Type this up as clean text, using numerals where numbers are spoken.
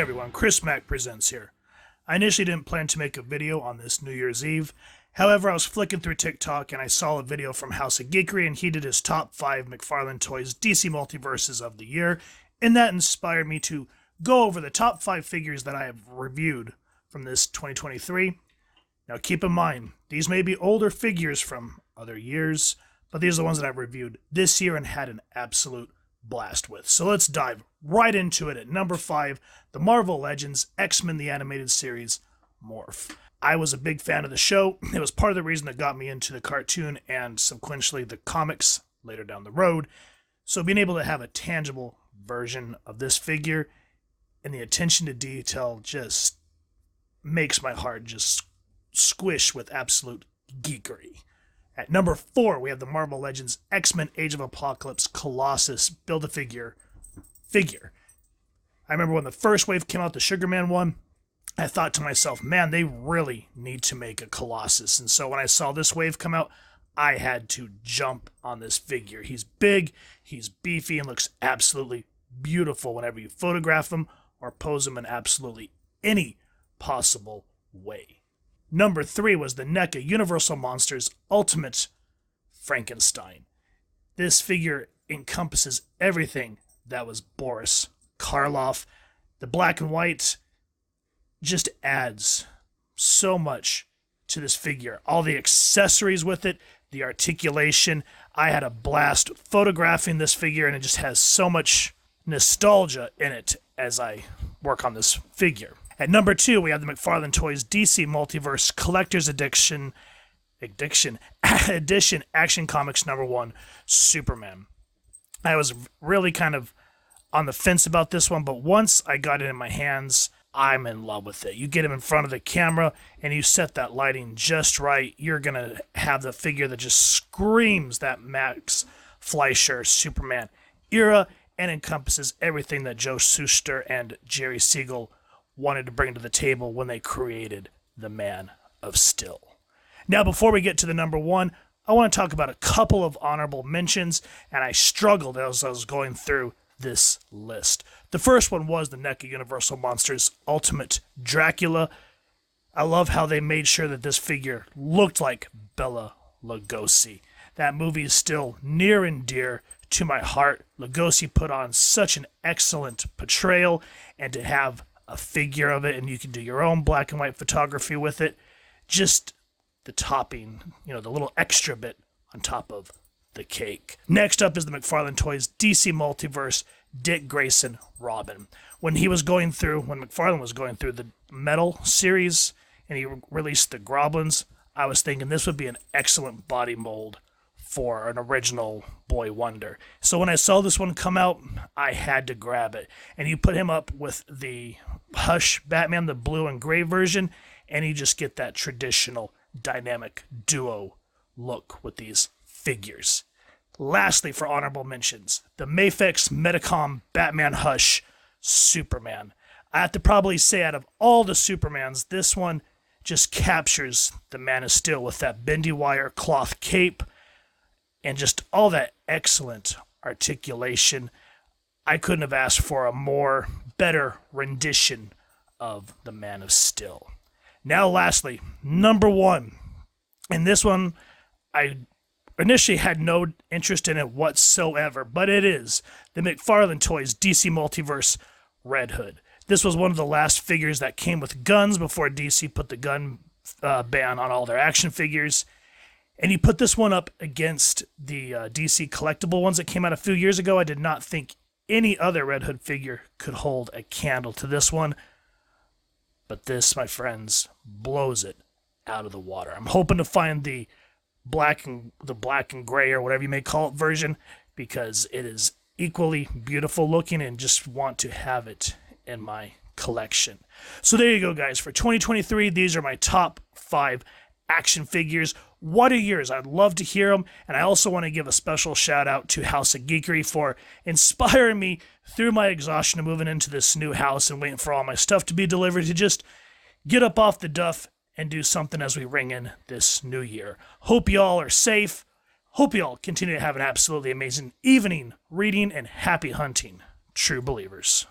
everyone, Chris Mack Presents here. I initially didn't plan to make a video on this New Year's Eve. However, I was flicking through TikTok and I saw a video from House of Geekery and he did his top 5 McFarlane Toys DC Multiverses of the year, and that inspired me to go over the top 5 figures that I have reviewed from this 2023. Now keep in mind, these may be older figures from other years, but these are the ones that I've reviewed this year and had an absolute blast with. So let's dive right into it. At number 5, the Marvel Legends X-Men the Animated Series Morph. I was a big fan of the show. It was part of the reason that got me into the cartoon and sequentially the comics later down the road. So being able to have a tangible version of this figure and the attention to detail just makes my heart just squish with absolute geekery. At number 4, we have the Marvel Legends X-Men Age of Apocalypse Colossus Build-A-Figure figure. I remember when the first wave came out, the Sugar Man one, I thought to myself, man, they really need to make a Colossus. And so when I saw this wave come out, I had to jump on this figure. He's big, he's beefy, and looks absolutely beautiful whenever you photograph him or pose him in absolutely any possible way. Number 3 was the NECA Universal Monsters Ultimate Frankenstein. This figure encompasses everything that was Boris Karloff. The black and white just adds so much to this figure. All the accessories with it, the articulation. I had a blast photographing this figure, and it just has so much nostalgia in it as I work on this figure. At number 2, we have the McFarlane Toys DC Multiverse Collector's Edition Action Comics number 1, Superman. I was really kind of on the fence about this one, but once I got it in my hands, I'm in love with it. You get him in front of the camera and you set that lighting just right, you're going to have the figure that just screams that Max Fleischer Superman era and encompasses everything that Joe Shuster and Jerry Siegel wanted to bring to the table when they created the Man of Steel. Now, before we get to the number 1, I want to talk about a couple of honorable mentions, and I struggled as I was going through this list. The first one was the NECA Universal Monsters Ultimate Dracula. I love how they made sure that this figure looked like Bela Lugosi. That movie is still near and dear to my heart. Lugosi put on such an excellent portrayal, and to have a figure of it, and you can do your own black and white photography with it. Just the topping, the little extra bit on top of the cake. Next up is the McFarlane Toys DC Multiverse Dick Grayson Robin. When McFarlane was going through the Metal series and he released the Groblins, I was thinking this would be an excellent body mold for an original Boy Wonder. So when I saw this one come out, I had to grab it. And you put him up with the Hush Batman, the blue and gray version, and you just get that traditional dynamic duo look with these figures. Lastly, for honorable mentions, the Mafex Medicom Batman Hush Superman. I have to probably say, out of all the Supermans, this one just captures the Man of Steel with that bendy wire cloth cape and just all that excellent articulation. I couldn't have asked for a better rendition of the Man of Steel. Now, lastly, number 1. And this one, I initially had no interest in it whatsoever, but it is the McFarlane Toys DC Multiverse Red Hood. This was one of the last figures that came with guns before DC put the gun ban on all their action figures. And you put this one up against the DC collectible ones that came out a few years ago. I did not think any other Red Hood figure could hold a candle to this one. But this, my friends, blows it out of the water. I'm hoping to find the black and gray, or whatever you may call it, version, because it is equally beautiful looking and just want to have it in my collection. So there you go, guys. For 2023, these are my top 5 action figures. What are yours? I'd love to hear them. And I also want to give a special shout out to House of Geekery for inspiring me through my exhaustion of moving into this new house and waiting for all my stuff to be delivered to just get up off the duff and do something as we ring in this new year. Hope y'all are safe. Hope y'all continue to have an absolutely amazing evening reading, and happy hunting, true believers.